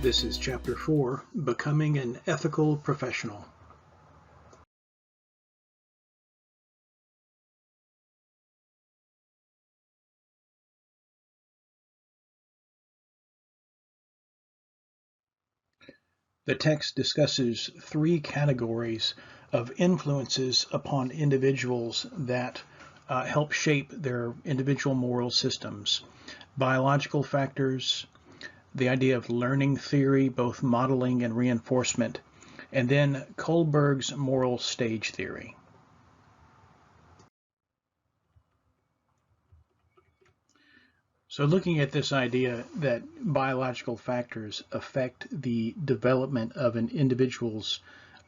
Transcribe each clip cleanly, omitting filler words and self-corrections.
This is Chapter 4, Becoming an Ethical Professional. The text discusses three categories of influences upon individuals that help shape their individual moral systems. Biological factors, the idea of learning theory, both modeling and reinforcement, and then Kohlberg's moral stage theory. So looking at this idea that biological factors affect the development of an individual's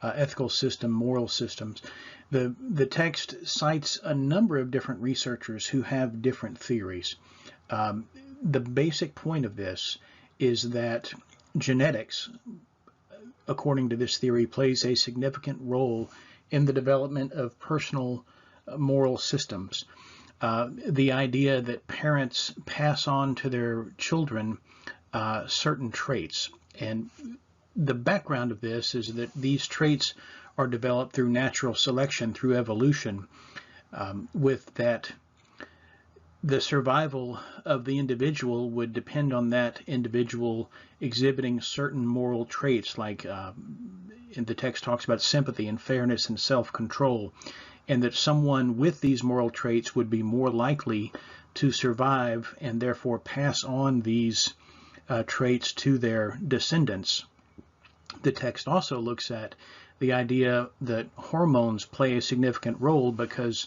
ethical system, moral systems, the text cites a number of different researchers who have different theories. The basic point of this is that genetics, according to this theory, plays a significant role in the development of personal moral systems. The idea that parents pass on to their children certain traits. And the background of this is that these traits are developed through natural selection, through evolution, with that the survival of the individual would depend on that individual exhibiting certain moral traits, like in the text talks about sympathy and fairness and self-control, and that someone with these moral traits would be more likely to survive and therefore pass on these traits to their descendants. The text also looks at the idea that hormones play a significant role, because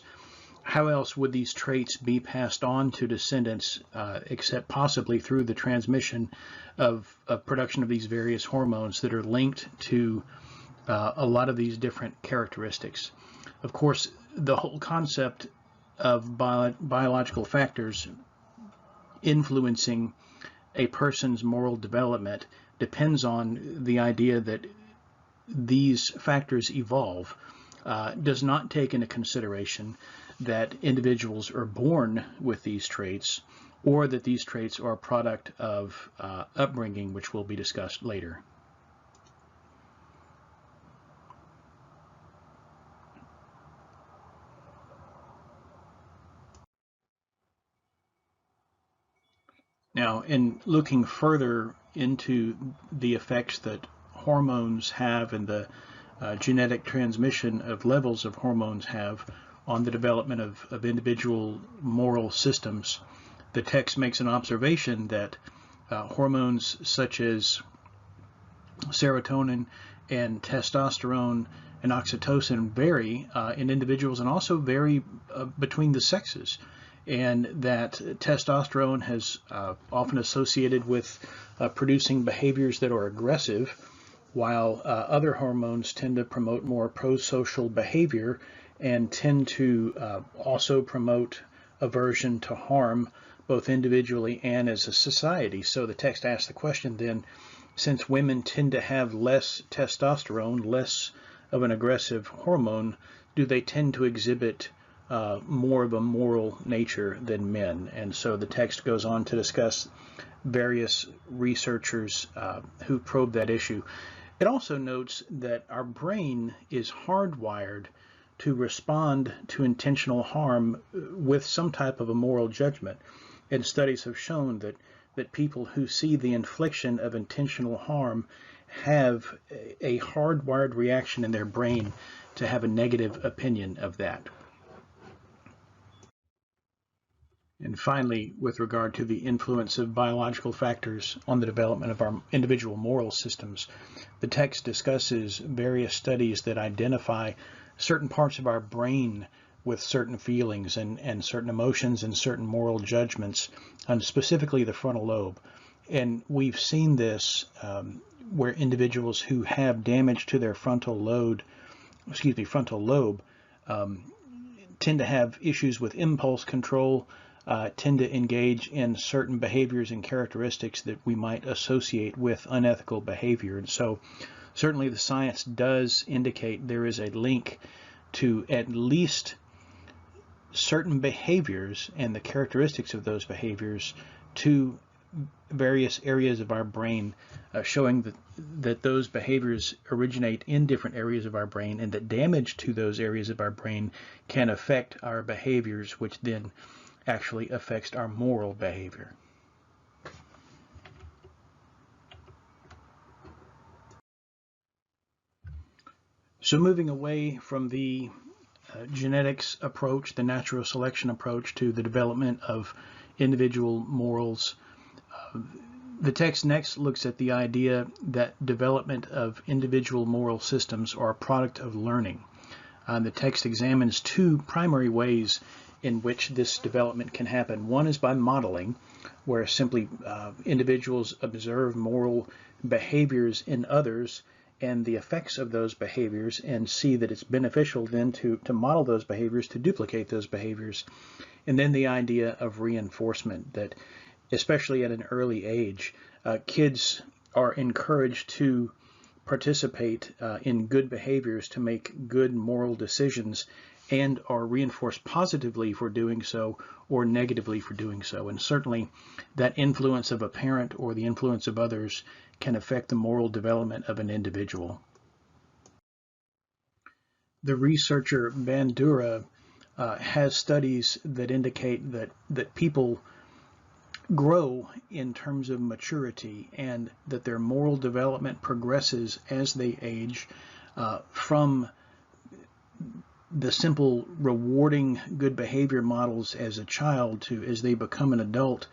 how else would these traits be passed on to descendants except possibly through the transmission of production of these various hormones that are linked to a lot of these different characteristics. Of course, the whole concept of biological factors influencing a person's moral development depends on the idea that these factors evolve, does not take into consideration that individuals are born with these traits, or that these traits are a product of upbringing, which will be discussed later. Now, in looking further into the effects that hormones have and the genetic transmission of levels of hormones have on the development of individual moral systems, the text makes an observation that hormones such as serotonin and testosterone and oxytocin vary in individuals, and also vary between the sexes, and that testosterone has often associated with producing behaviors that are aggressive, while other hormones tend to promote more pro-social behavior and tend to also promote aversion to harm, both individually and as a society. So the text asks the question then, since women tend to have less testosterone, less of an aggressive hormone, do they tend to exhibit more of a moral nature than men? And so the text goes on to discuss various researchers who probe that issue. It also notes that our brain is hardwired to respond to intentional harm with some type of a moral judgment. And studies have shown that people who see the infliction of intentional harm have a hardwired reaction in their brain to have a negative opinion of that. And finally, with regard to the influence of biological factors on the development of our individual moral systems, the text discusses various studies that identify certain parts of our brain with certain feelings and certain emotions and certain moral judgments, and specifically the frontal lobe. And we've seen this where individuals who have damage to their frontal lobe tend to have issues with impulse control, tend to engage in certain behaviors and characteristics that we might associate with unethical behavior. And so certainly the science does indicate there is a link to at least certain behaviors and the characteristics of those behaviors to various areas of our brain, showing that those behaviors originate in different areas of our brain, and that damage to those areas of our brain can affect our behaviors, which then actually affects our moral behavior. So moving away from the genetics approach, the natural selection approach, to the development of individual morals, the text next looks at the idea that development of individual moral systems are a product of learning. The text examines two primary ways in which this development can happen. One is by modeling, where simply individuals observe moral behaviors in others and the effects of those behaviors, and see that it's beneficial then to model those behaviors, to duplicate those behaviors. And then the idea of reinforcement, that especially at an early age, kids are encouraged to participate in good behaviors, to make good moral decisions, and are reinforced positively for doing so or negatively for doing so. And certainly that influence of a parent or the influence of others can affect the moral development of an individual. The researcher Bandura has studies that indicate that people grow in terms of maturity, and that their moral development progresses as they age, from the simple rewarding good behavior models as a child to, as they become an adult,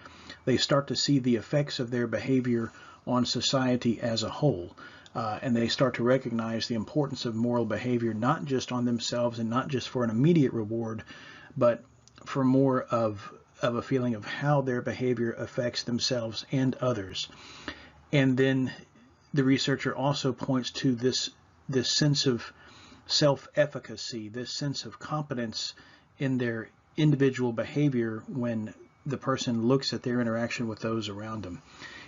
they start to see the effects of their behavior on society as a whole. And they start to recognize the importance of moral behavior, not just on themselves and not just for an immediate reward, but for more of a feeling of how their behavior affects themselves and others. And then the researcher also points to this sense of self-efficacy, this sense of competence in their individual behavior when the person looks at their interaction with those around them.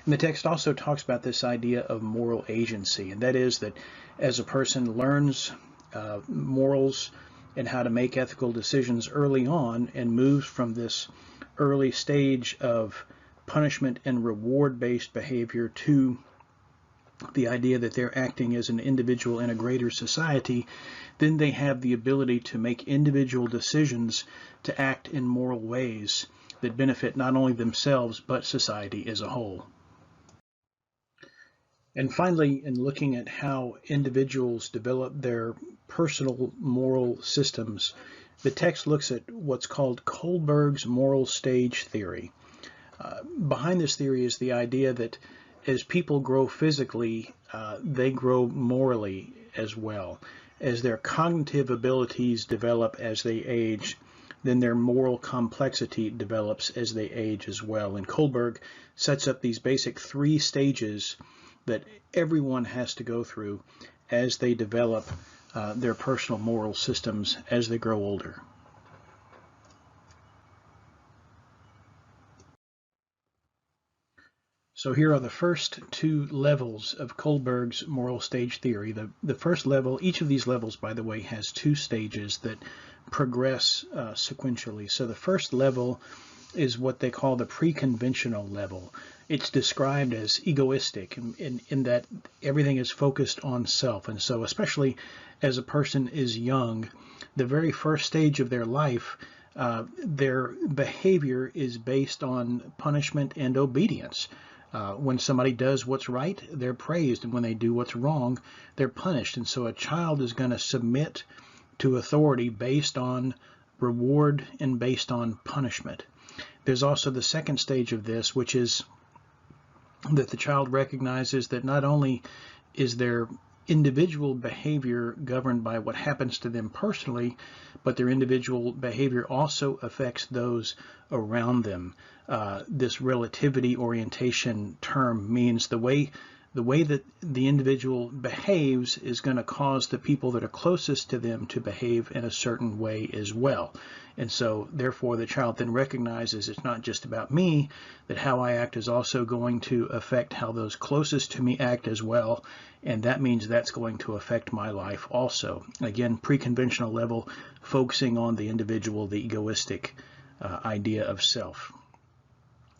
And the text also talks about this idea of moral agency, and that is that as a person learns morals and how to make ethical decisions early on, and moves from this early stage of punishment and reward-based behavior to the idea that they're acting as an individual in a greater society, then they have the ability to make individual decisions to act in moral ways that benefit not only themselves but society as a whole. And finally, in looking at how individuals develop their personal moral systems, the text looks at what's called Kohlberg's moral stage theory. Behind this theory is the idea that as people grow physically, they grow morally as well. As their cognitive abilities develop as they age, then their moral complexity develops as they age as well. And Kohlberg sets up these basic three stages that everyone has to go through as they develop their personal moral systems as they grow older. So here are the first two levels of Kohlberg's moral stage theory. The first level, each of these levels, by the way, has two stages that progress sequentially. So the first level is what they call the pre-conventional level. It's described as egoistic in that everything is focused on self. And so especially as a person is young, the very first stage of their life, their behavior is based on punishment and obedience. When somebody does what's right, they're praised, and when they do what's wrong, they're punished. And so a child is going to submit to authority based on reward and based on punishment. There's also the second stage of this, which is that the child recognizes that not only is their individual behavior governed by what happens to them personally, but their individual behavior also affects those around them. This relativity orientation term means the way that the individual behaves is going to cause the people that are closest to them to behave in a certain way as well. And so therefore the child then recognizes it's not just about me, that how I act is also going to affect how those closest to me act as well, and that means that's going to affect my life also. Again, pre-conventional level, focusing on the individual, the egoistic idea of self.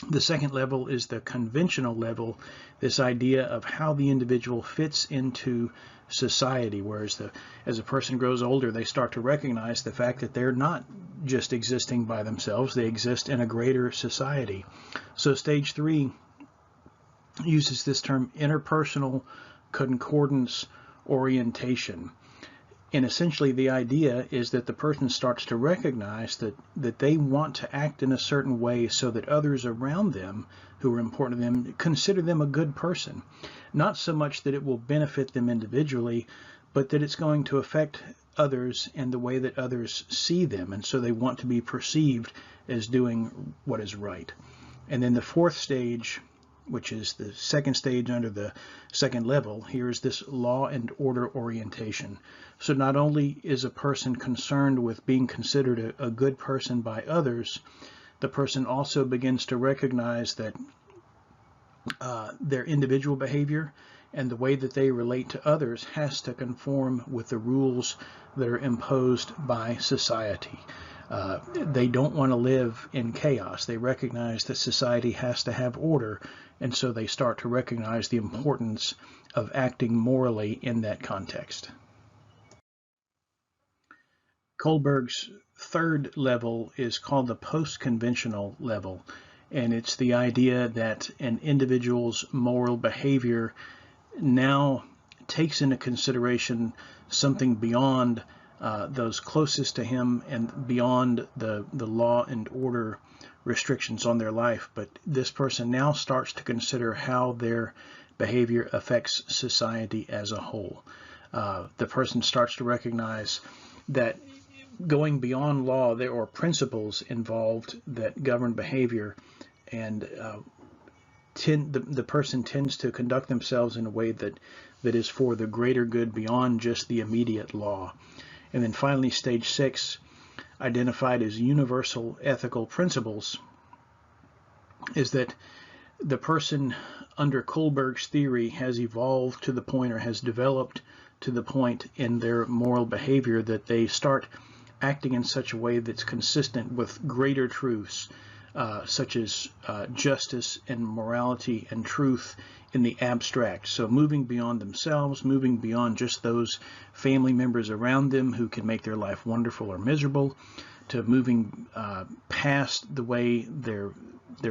The second level is the conventional level, this idea of how the individual fits into society, whereas as a person grows older, they start to recognize the fact that they're not just existing by themselves, they exist in a greater society. So stage 3 uses this term interpersonal concordance orientation. And essentially the idea is that the person starts to recognize that they want to act in a certain way so that others around them who are important to them consider them a good person. Not so much that it will benefit them individually, but that it's going to affect others and the way that others see them. And so they want to be perceived as doing what is right. And then the fourth stage, which is the second stage under the second level, here is this law and order orientation. So not only is a person concerned with being considered a good person by others, the person also begins to recognize that their individual behavior and the way that they relate to others has to conform with the rules that are imposed by society. They don't want to live in chaos. They recognize that society has to have order, and so they start to recognize the importance of acting morally in that context. Kohlberg's third level is called the post-conventional level, and it's the idea that an individual's moral behavior now takes into consideration something beyond those closest to him and beyond the law and order restrictions on their life. But this person now starts to consider how their behavior affects society as a whole. The person starts to recognize that going beyond law, there are principles involved that govern behavior, and the person tends to conduct themselves in a way that is for the greater good beyond just the immediate law. And then finally, stage 6, identified as universal ethical principles, is that the person under Kohlberg's theory has evolved to the point, or has developed to the point in their moral behavior, that they start acting in such a way that's consistent with greater truths, such as justice and morality and truth in the abstract. So moving beyond themselves, moving beyond just those family members around them who can make their life wonderful or miserable, to moving past the way their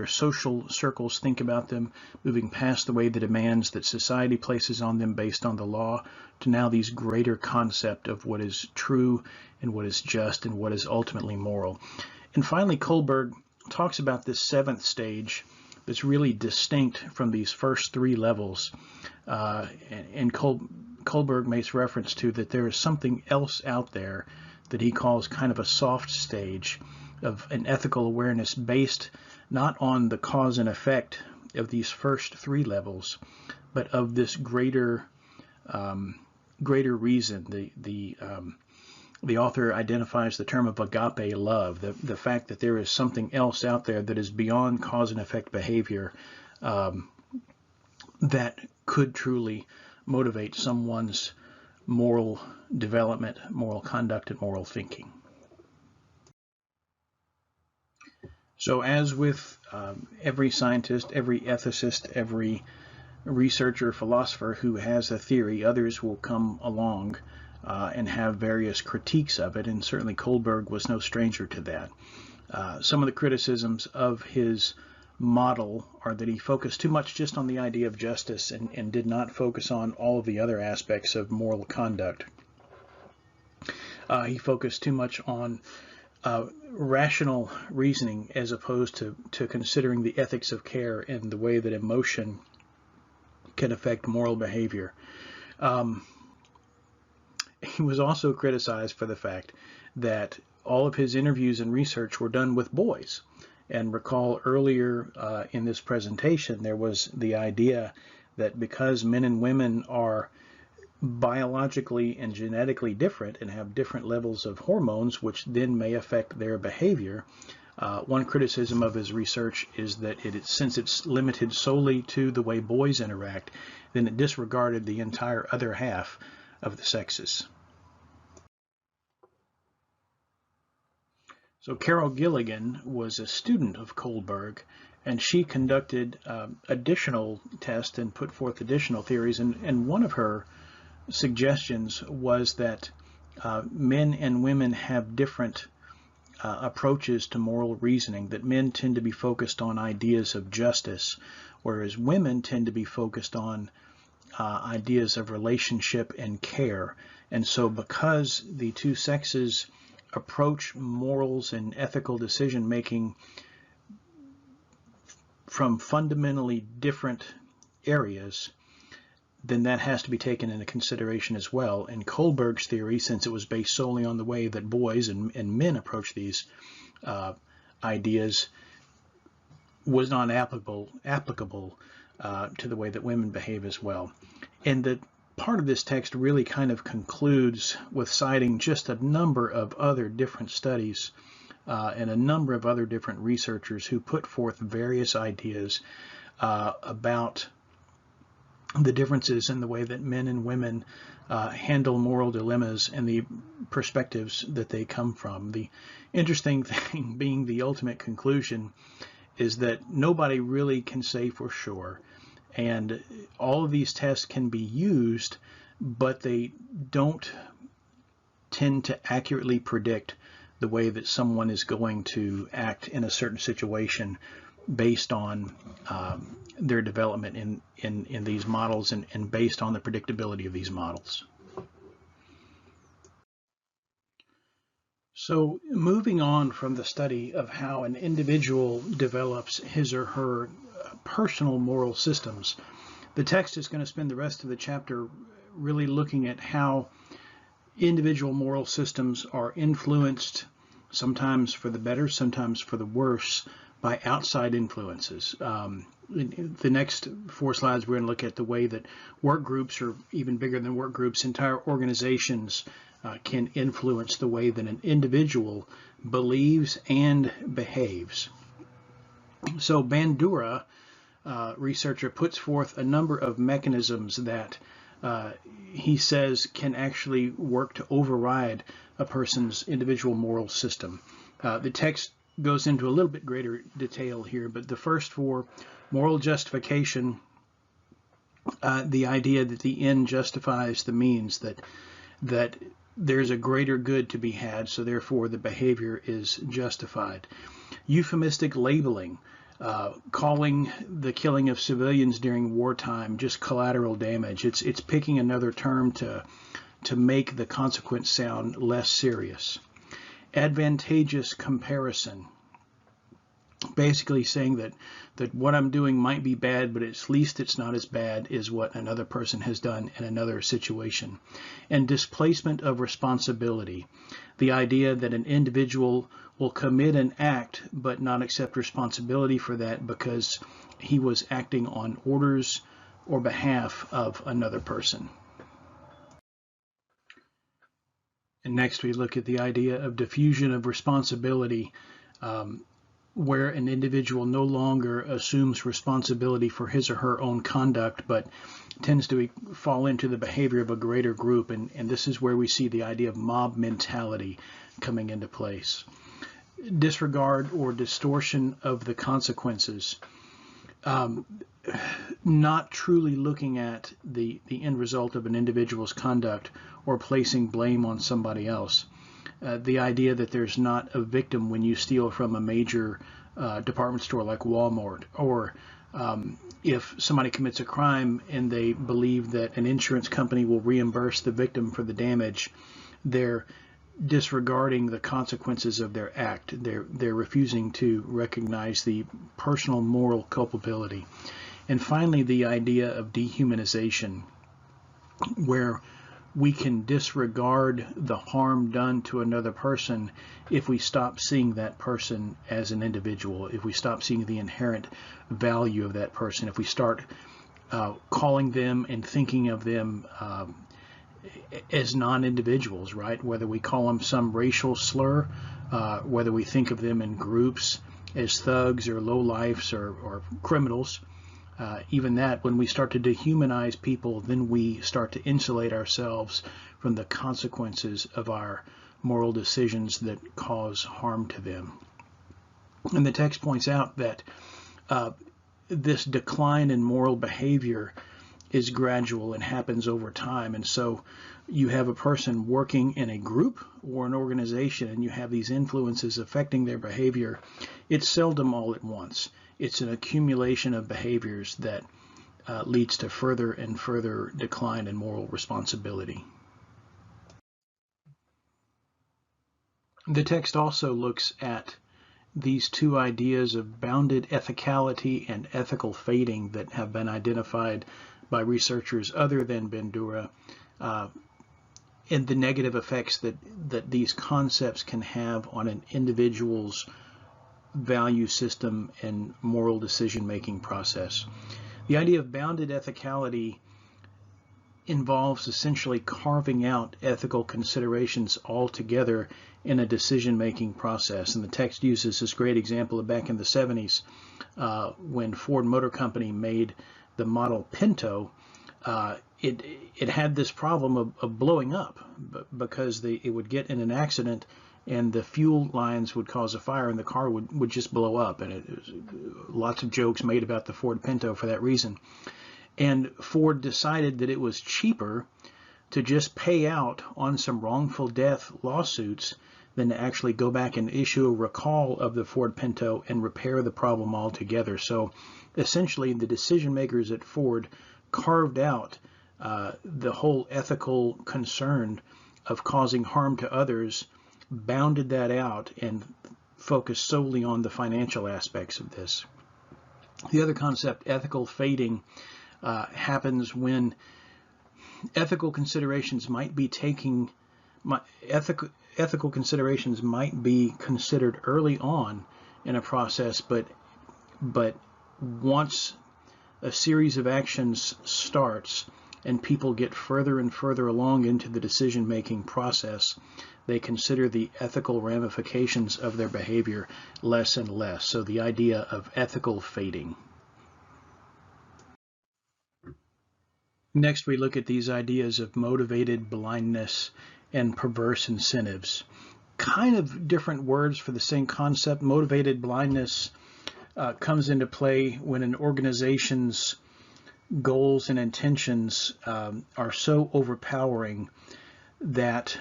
social circles think about them, moving past the way the demands that society places on them based on the law, to now these greater concept of what is true and what is just and what is ultimately moral. And finally, Kohlberg talks about this seventh stage that's really distinct from these first three levels. And Kohlberg makes reference to that there is something else out there that he calls kind of a soft stage of an ethical awareness based not on the cause and effect of these first three levels, but of this greater reason. The author identifies the term of agape love, the fact that there is something else out there that is beyond cause and effect behavior that could truly motivate someone's moral development, moral conduct, and moral thinking. So as with every scientist, every ethicist, every researcher, philosopher who has a theory, others will come along and have various critiques of it, and certainly Kohlberg was no stranger to that. Some of the criticisms of his model are that he focused too much just on the idea of justice and did not focus on all of the other aspects of moral conduct. He focused too much on rational reasoning as opposed to considering the ethics of care and the way that emotion can affect moral behavior. He was also criticized for the fact that all of his interviews and research were done with boys. And recall earlier in this presentation, there was the idea that because men and women are biologically and genetically different and have different levels of hormones, which then may affect their behavior, one criticism of his research is that since it's limited solely to the way boys interact, then it disregarded the entire other half of the sexes. So Carol Gilligan was a student of Kohlberg, and she conducted additional tests and put forth additional theories. And one of her suggestions was that men and women have different approaches to moral reasoning, that men tend to be focused on ideas of justice, whereas women tend to be focused on ideas of relationship and care. And so because the two sexes approach morals and ethical decision making from fundamentally different areas, then that has to be taken into consideration as well. And Kohlberg's theory, since it was based solely on the way that boys and men approach these ideas, was not applicable to the way that women behave as well. And the part of this text really kind of concludes with citing just a number of other different studies and a number of other different researchers who put forth various ideas about the differences in the way that men and women handle moral dilemmas and the perspectives that they come from. The interesting thing being the ultimate conclusion is that nobody really can say for sure. And all of these tests can be used, but they don't tend to accurately predict the way that someone is going to act in a certain situation based on their development in these models and based on the predictability of these models. So moving on from the study of how an individual develops his or her personal moral systems, the text is going to spend the rest of the chapter really looking at how individual moral systems are influenced, sometimes for the better, sometimes for the worse, by outside influences. The next 4 slides, we're going to look at the way that work groups, or even bigger than work groups, entire organizations can influence the way that an individual believes and behaves. So Bandura, researcher, puts forth a number of mechanisms that he says can actually work to override a person's individual moral system. The text goes into a little bit greater detail here, but the first 4, moral justification, the idea that the end justifies the means, that there's a greater good to be had, so therefore the behavior is justified. Euphemistic labeling, calling the killing of civilians during wartime just collateral damage. It's picking another term to make the consequence sound less serious. Advantageous comparison, basically saying that what I'm doing might be bad, but at least it's not as bad as what another person has done in another situation. And displacement of responsibility, the idea that an individual will commit an act but not accept responsibility for that because he was acting on orders or behalf of another person. And next we look at the idea of diffusion of responsibility, where an individual no longer assumes responsibility for his or her own conduct, but tends to fall into the behavior of a greater group. And this is where we see the idea of mob mentality coming into place. Disregard or distortion of the consequences, not truly looking at the end result of an individual's conduct or placing blame on somebody else. The idea that there's not a victim when you steal from a major department store like Walmart, or if somebody commits a crime and they believe that an insurance company will reimburse the victim for the damage, they're disregarding the consequences of their act. They're refusing to recognize the personal moral culpability. And finally, the idea of dehumanization, where we can disregard the harm done to another person if we stop seeing that person as an individual, if we stop seeing the inherent value of that person, if we start calling them and thinking of them as non-individuals, right? Whether we call them some racial slur, whether we think of them in groups as thugs or lowlifes or criminals, Even that, when we start to dehumanize people, then we start to insulate ourselves from the consequences of our moral decisions that cause harm to them. And the text points out that this decline in moral behavior is gradual and happens over time. And so you have a person working in a group or an organization, and you have these influences affecting their behavior. It's seldom all at once. It's an accumulation of behaviors that leads to further and further decline in moral responsibility. The text also looks at these two ideas of bounded ethicality and ethical fading that have been identified by researchers other than Bandura, and the negative effects that these concepts can have on an individual's value system and moral decision-making process. The idea of bounded ethicality involves essentially carving out ethical considerations altogether in a decision-making process. And the text uses this great example of back in the 70s when Ford Motor Company made the model Pinto. It had this problem of blowing up because it would get in an accident and the fuel lines would cause a fire and the car would just blow up. And it was lots of jokes made about the Ford Pinto for that reason. And Ford decided that it was cheaper to just pay out on some wrongful death lawsuits than to actually go back and issue a recall of the Ford Pinto and repair the problem altogether. So essentially the decision makers at Ford carved out the whole ethical concern of causing harm to others, bounded that out, and focused solely on the financial aspects of this. The other concept, ethical fading, happens when ethical considerations might be ethical considerations might be considered early on in a process, but once a series of actions starts and people get further and further along into the decision-making process, they consider the ethical ramifications of their behavior less and less. So the idea of ethical fading. Next, we look at these ideas of motivated blindness and perverse incentives. Kind of different words for the same concept. Motivated blindness comes into play when an organization's goals and intentions are so overpowering that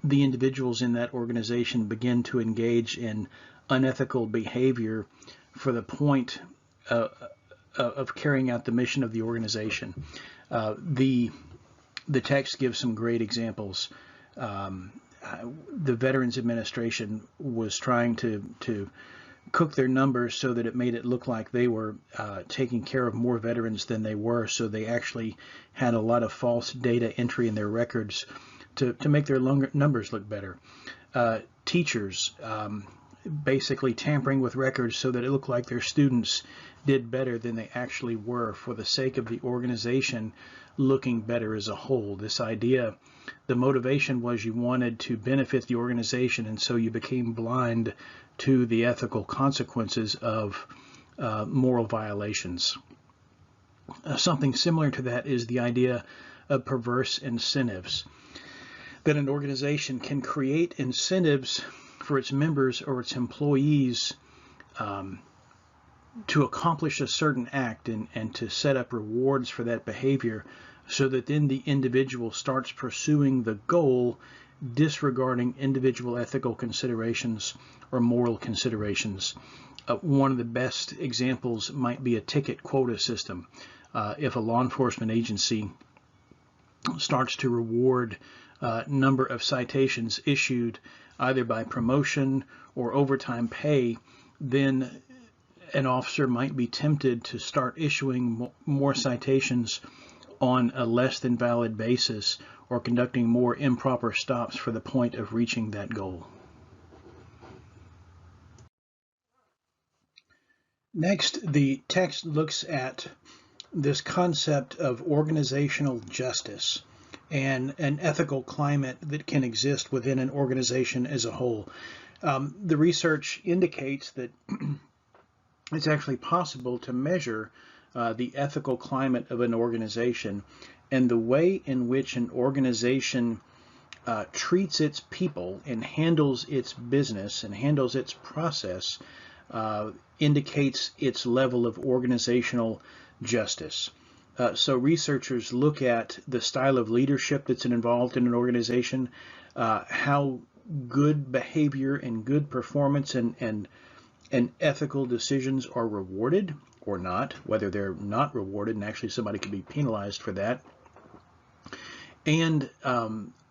the individuals in that organization begin to engage in unethical behavior for the point of carrying out the mission of the organization. The text gives some great examples. The Veterans Administration was trying to cook their numbers so that it made it look like they were taking care of more veterans than they were. So they actually had a lot of false data entry in their records to make their numbers look better. Teachers basically tampering with records so that it looked like their students did better than they actually were for the sake of the organization looking better as a whole. This idea, the motivation was you wanted to benefit the organization, and so you became blind to the ethical consequences of moral violations. Something similar to that is the idea of perverse incentives, that an organization can create incentives for its members or its employees to accomplish a certain act and to set up rewards for that behavior, so that then the individual starts pursuing the goal, disregarding individual ethical considerations or moral considerations. One of the best examples might be a ticket quota system. If a law enforcement agency starts to reward number of citations issued either by promotion or overtime pay, then an officer might be tempted to start issuing more citations on a less than valid basis, or conducting more improper stops for the point of reaching that goal. Next, the text looks at this concept of organizational justice and an ethical climate that can exist within an organization as a whole. The research indicates that it's actually possible to measure the ethical climate of an organization and the way in which an organization treats its people and handles its business and handles its process indicates its level of organizational justice. So researchers look at the style of leadership that's involved in an organization, how good behavior and good performance and ethical decisions are rewarded or not, whether they're not rewarded and actually somebody could be penalized for that, and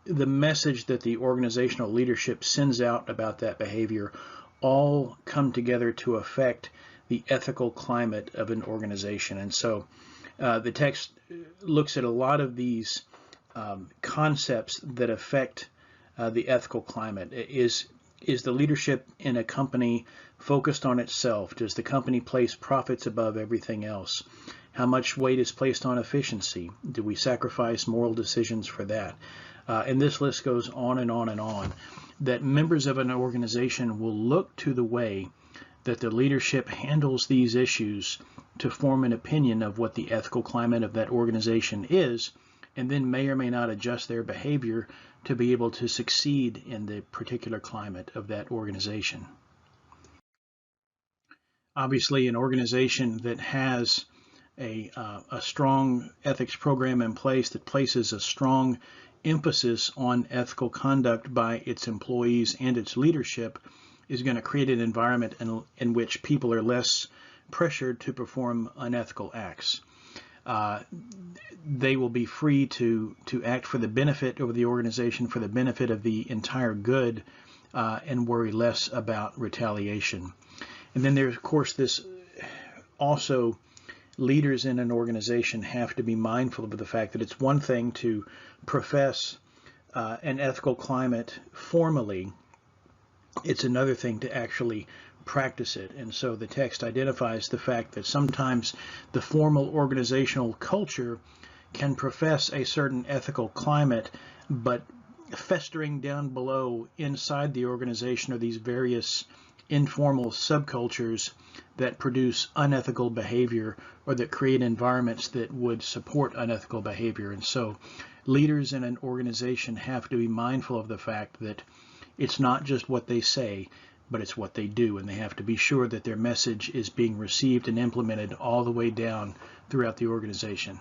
the message that the organizational leadership sends out about that behavior all come together to affect the ethical climate of an organization. And so the text looks at a lot of these concepts that affect the ethical climate. Is the leadership in a company focused on itself? Does the company place profits above everything else? How much weight is placed on efficiency? Do we sacrifice moral decisions for that? And this list goes on and on and on. That members of an organization will look to the way that the leadership handles these issues to form an opinion of what the ethical climate of that organization is, and then may or may not adjust their behavior to be able to succeed in the particular climate of that organization. Obviously, an organization that has a strong ethics program in place that places a strong emphasis on ethical conduct by its employees and its leadership is going to create an environment in which people are less pressured to perform unethical acts. They will be free to act for the benefit of the organization, for the benefit of the entire good, and worry less about retaliation. And then there's, of course, this also leaders in an organization have to be mindful of the fact that it's one thing to profess an ethical climate formally. It's another thing to actually practice it. And so the text identifies the fact that sometimes the formal organizational culture can profess a certain ethical climate, but festering down below inside the organization are these various informal subcultures that produce unethical behavior or that create environments that would support unethical behavior. And so leaders in an organization have to be mindful of the fact that it's not just what they say, but it's what they do, and they have to be sure that their message is being received and implemented all the way down throughout the organization.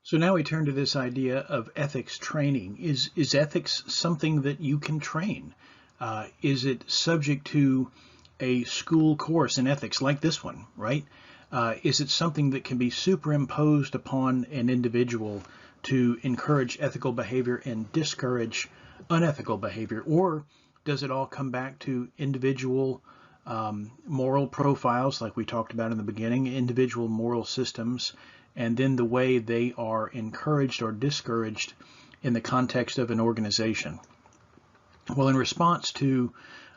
So now we turn to this idea of ethics training. Is ethics something that you can train? Is it subject to a school course in ethics like this one, right? Is it something that can be superimposed upon an individual to encourage ethical behavior and discourage unethical behavior? Or does it all come back to individual moral profiles, like we talked about in the beginning, individual moral systems, and then the way they are encouraged or discouraged in the context of an organization? Well, in response to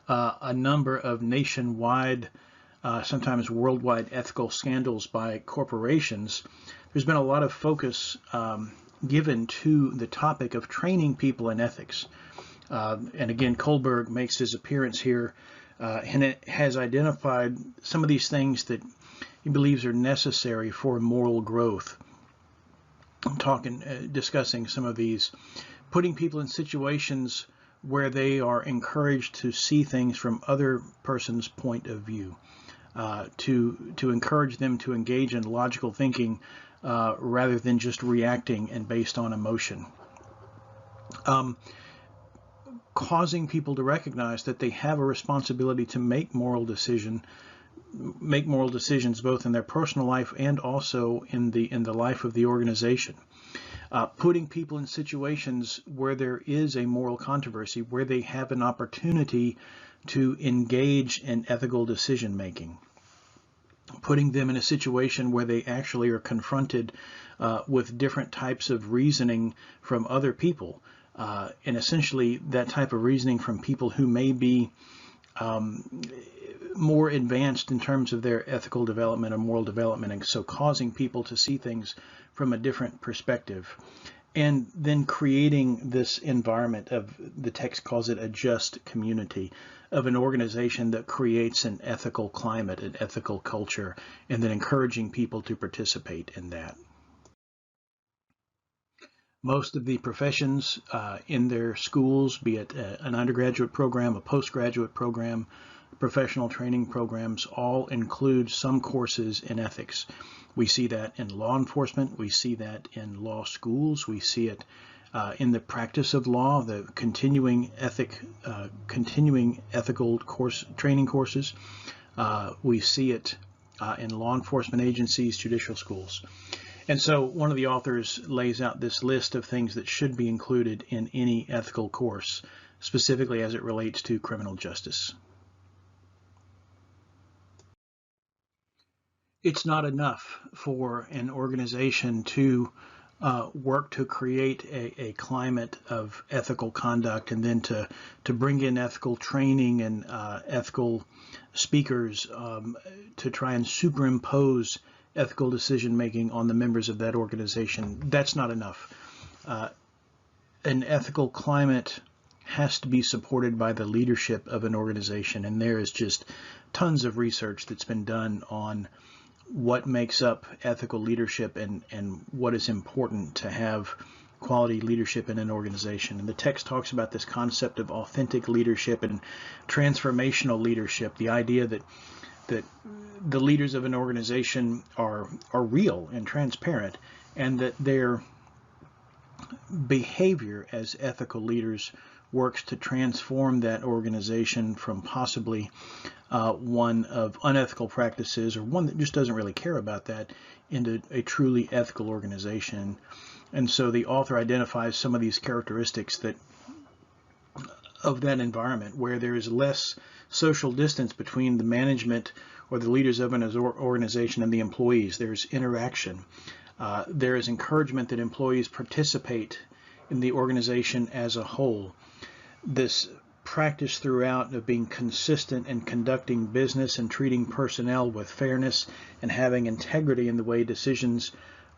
a number of nationwide, sometimes worldwide ethical scandals by corporations, there's been a lot of focus given to the topic of training people in ethics. And again, Kohlberg makes his appearance here and it has identified some of these things that he believes are necessary for moral growth. I'm discussing some of these, putting people in situations where they are encouraged to see things from other person's point of view, to encourage them to engage in logical thinking rather than just reacting and based on emotion. Causing people to recognize that they have a responsibility to make moral decisions both in their personal life and also in the life of the organization. Putting people in situations where there is a moral controversy, where they have an opportunity to engage in ethical decision making. Putting them in a situation where they actually are confronted with different types of reasoning from other people. And essentially that type of reasoning from people who may be more advanced in terms of their ethical development or moral development, and so causing people to see things from a different perspective. and then creating this environment of, the text calls it a just community, of an organization that creates an ethical climate, an ethical culture, and then encouraging people to participate in that. Most of the professions in their schools, be it an undergraduate program, a postgraduate program, professional training programs, all include some courses in ethics. We see that in law enforcement, we see that in law schools, we see it in the practice of law, the continuing ethical training courses. We see it in law enforcement agencies, judicial schools. And so one of the authors lays out this list of things that should be included in any ethical course, specifically as it relates to criminal justice. It's not enough for an organization to work to create a climate of ethical conduct and then to bring in ethical training and ethical speakers to try and superimpose ethical decision making on the members of that organization. That's not enough. An ethical climate has to be supported by the leadership of an organization, and there is just tons of research that's been done on what makes up ethical leadership and what is important to have quality leadership in an organization. And the text talks about this concept of authentic leadership and transformational leadership, the idea that the leaders of an organization are real and transparent, and that their behavior as ethical leaders works to transform that organization from possibly one of unethical practices, or one that just doesn't really care about that, into a truly ethical organization. And so the author identifies some of these characteristics of that environment where there is less social distance between the management or the leaders of an organization and the employees. There's interaction. There is encouragement that employees participate in the organization as a whole. This practice throughout of being consistent and conducting business and treating personnel with fairness and having integrity in the way decisions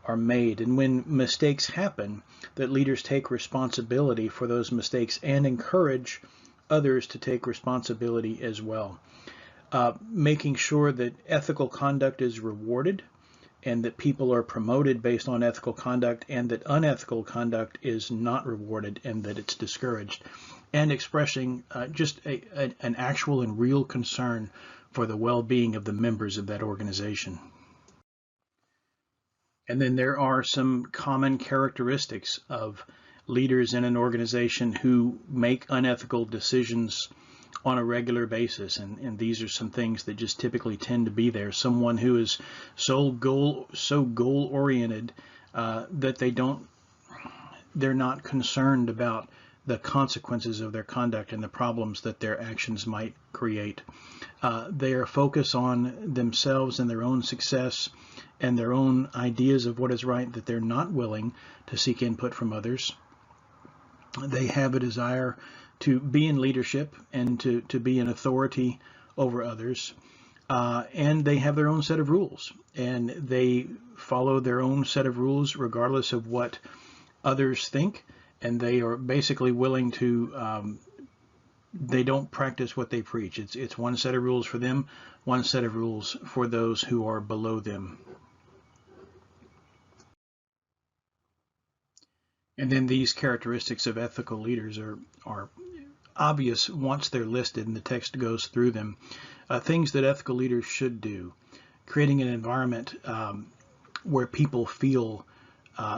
are made. And when mistakes happen, that leaders take responsibility for those mistakes and encourage others to take responsibility as well. Making sure that ethical conduct is rewarded and that people are promoted based on ethical conduct, and that unethical conduct is not rewarded and that it's discouraged. And expressing just an actual and real concern for the well-being of the members of that organization. And then there are some common characteristics of leaders in an organization who make unethical decisions on a regular basis, and these are some things that just typically tend to be there. Someone who is so goal oriented that they're not concerned about the consequences of their conduct and the problems that their actions might create. They are focused on themselves and their own success and their own ideas of what is right, that they're not willing to seek input from others. They have a desire to be in leadership and to be an authority over others. And they have their own set of rules, and they follow their own set of rules regardless of what others think. And they are basically willing to, they don't practice what they preach. It's one set of rules for them, one set of rules for those who are below them. And then these characteristics of ethical leaders are obvious once they're listed and the text goes through them. Things that ethical leaders should do: creating an environment where people feel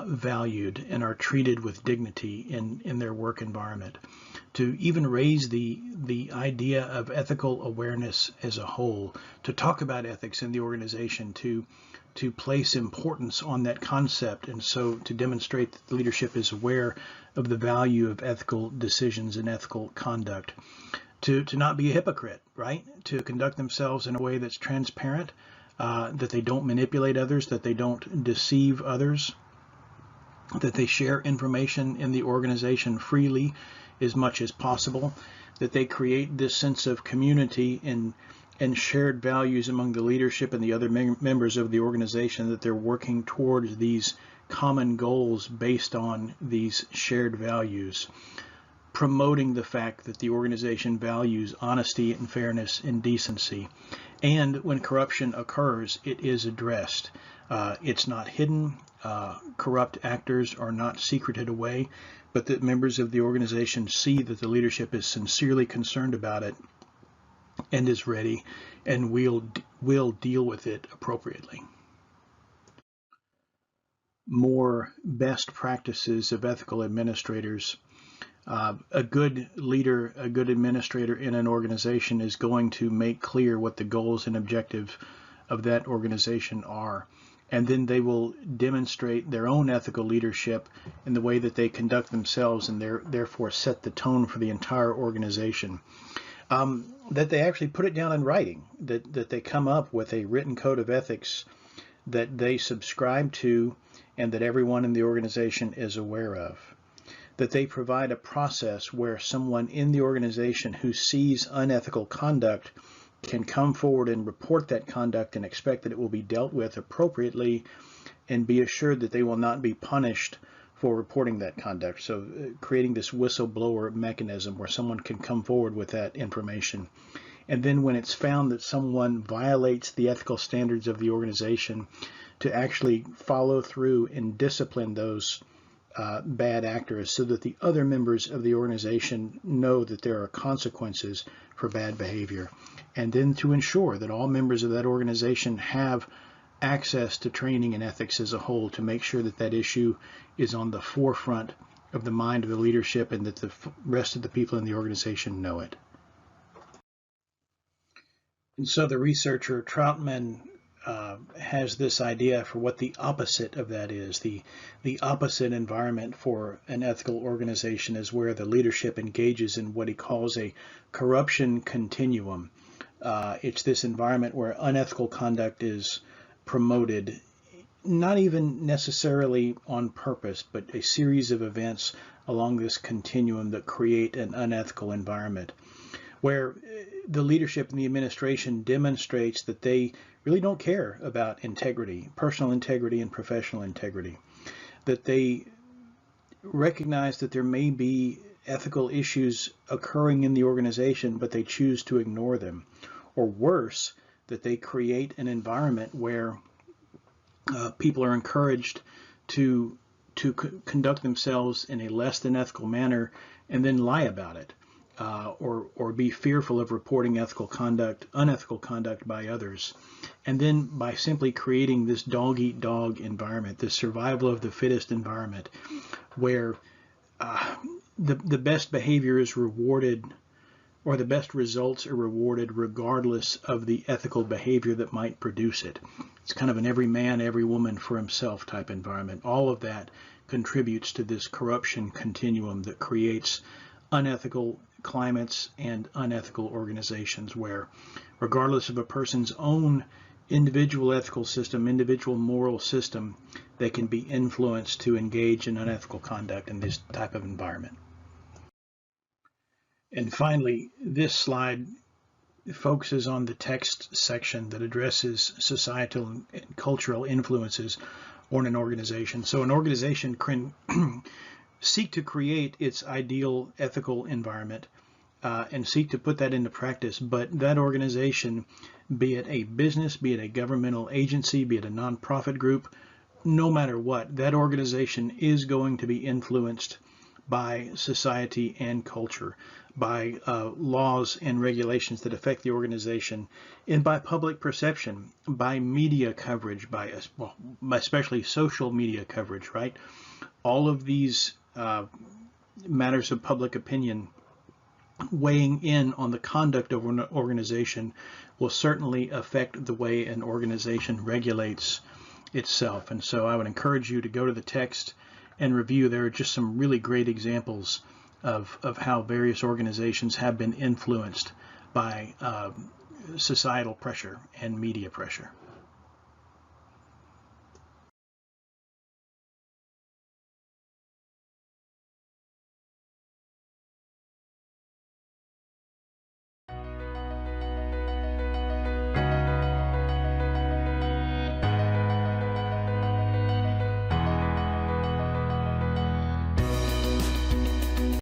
valued and are treated with dignity in their work environment, to even raise the idea of ethical awareness as a whole, to talk about ethics in the organization, to place importance on that concept, and so to demonstrate that the leadership is aware of the value of ethical decisions and ethical conduct, to not be a hypocrite, right? To conduct themselves in a way that's transparent, that they don't manipulate others, that they don't deceive others, that they share information in the organization freely as much as possible, that they create this sense of community and shared values among the leadership and the other members of the organization, that they're working towards these common goals based on these shared values, promoting the fact that the organization values honesty and fairness and decency. And when corruption occurs, it is addressed. It's not hidden. Corrupt actors are not secreted away, but that members of the organization see that the leadership is sincerely concerned about it and is ready and will deal with it appropriately. More best practices of ethical administrators. A good leader, a good administrator in an organization is going to make clear what the goals and objectives of that organization are. And then they will demonstrate their own ethical leadership in the way that they conduct themselves, and therefore set the tone for the entire organization. That they actually put it down in writing, that they come up with a written code of ethics that they subscribe to and that everyone in the organization is aware of. That they provide a process where someone in the organization who sees unethical conduct can come forward and report that conduct and expect that it will be dealt with appropriately and be assured that they will not be punished for reporting that conduct. So creating this whistleblower mechanism where someone can come forward with that information. And then when it's found that someone violates the ethical standards of the organization, to actually follow through and discipline those bad actors so that the other members of the organization know that there are consequences for bad behavior. And then to ensure that all members of that organization have access to training in ethics as a whole, to make sure that that issue is on the forefront of the mind of the leadership and that the rest of the people in the organization know it. And so the researcher Troutman has this idea for what the opposite of that is. The opposite environment for an ethical organization is where the leadership engages in what he calls a corruption continuum. It's this environment where unethical conduct is promoted, not even necessarily on purpose, but a series of events along this continuum that create an unethical environment, where the leadership and the administration demonstrates that they really don't care about integrity, personal integrity and professional integrity, that they recognize that there may be ethical issues occurring in the organization, but they choose to ignore them. Or worse, that they create an environment where people are encouraged to conduct themselves in a less than ethical manner and then lie about it. Or be fearful of reporting unethical conduct by others. And then by simply creating this dog-eat-dog environment, this survival of the fittest environment, where the best behavior is rewarded, or the best results are rewarded regardless of the ethical behavior that might produce it. It's kind of an every man, every woman for himself type environment. All of that contributes to this corruption continuum that creates unethical climates and unethical organizations where, regardless of a person's own individual ethical system, individual moral system, they can be influenced to engage in unethical conduct in this type of environment. And finally, this slide focuses on the text section that addresses societal and cultural influences on an organization. So an organization can seek to create its ideal ethical environment and seek to put that into practice, but that organization, be it a business, be it a governmental agency, be it a nonprofit group, no matter what, that organization is going to be influenced by society and culture, by laws and regulations that affect the organization, and by public perception, by media coverage, by especially social media coverage, right? All of these matters of public opinion weighing in on the conduct of an organization will certainly affect the way an organization regulates itself. And so I would encourage you to go to the text and review. There are just some really great examples of how various organizations have been influenced by societal pressure and media pressure.